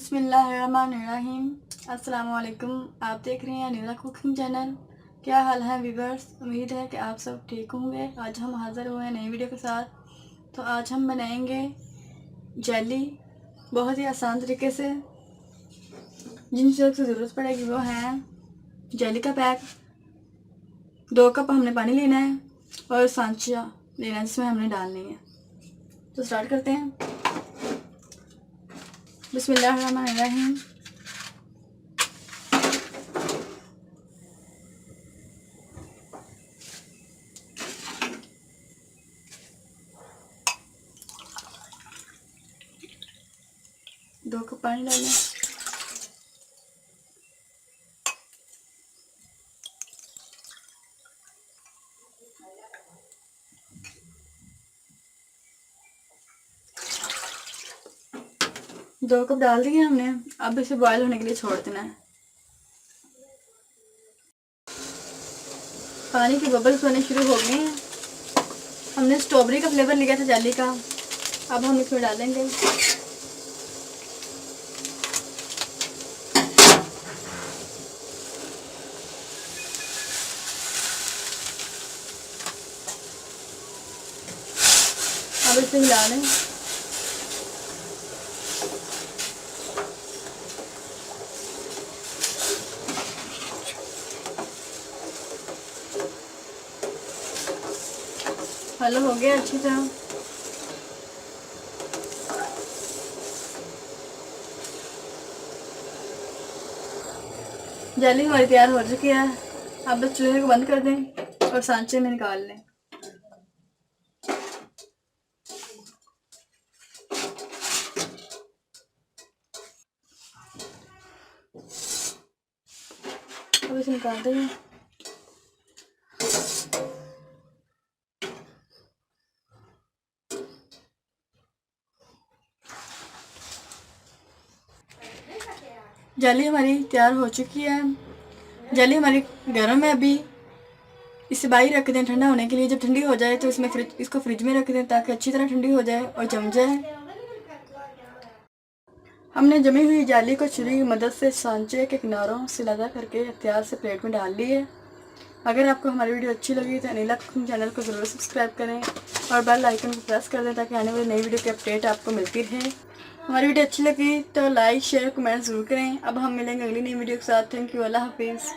बिस्मिल्लाहिर्रहमानिर्रहीम। अस्सलाम वालेकुम। आप देख रहे हैं न्यूरा कुकिंग चैनल। क्या हाल है व्यूअर्स, उम्मीद है कि आप सब ठीक होंगे। आज हम हाज़िर हुए हैं नई वीडियो के साथ। तो आज हम बनाएंगे जेली बहुत ही आसान तरीके से। जिन चीज़ों की ज़रूरत पड़ेगी वो हैं जेली का पैक, 2 कप हमने पानी लेना है और सांचा लेना है जिसमें हमने डालनी है। तो स्टार्ट करते हैं। बिस्मिल्लाहिर्रहमानिर्रहीम। दो कप पानी डालें। दो कप डाल दिए हमने। अब इसे बॉयल होने के लिए छोड़ देना है। पानी के बबल्स बनने शुरू हो गए हैं। हमने स्ट्रॉबेरी का फ्लेवर लिया था जेली का, अब हम इसमें डालेंगे। अब इसे हिला लें। हलो हो गया अच्छी तरह। जेली हमारी तैयार हो चुकी है। अब बस चूल्हे को बंद कर दें और सांचे में निकाल लें। अब इसे निकाल दें। जेली हमारी तैयार हो चुकी है। जेली हमारी गर्म है अभी। इसे बाहर रख दें ठंडा होने के लिए। जब ठंडी हो जाए तो इसको फ्रिज में रख दें ताकि अच्छी तरह ठंडी हो जाए और जम जाए। हमने जमी हुई जेली को छुरी की मदद से सांचे के किनारों से लगा करके एहतियात से प्लेट में डाल ली है। अगर आपको हमारी वीडियो अच्छी लगी तो अनिला कुकिंग चैनल को ज़रूर सब्सक्राइब करें और बेल आइकन को प्रेस कर दें ताकि आने वाली नई वीडियो की अपडेट आपको मिलती रहे। हमारी वीडियो अच्छी लगी तो लाइक शेयर कमेंट ज़रूर करें। अब हम मिलेंगे अगली नई वीडियो के साथ। थैंक यू, अल्लाह हाफिज़।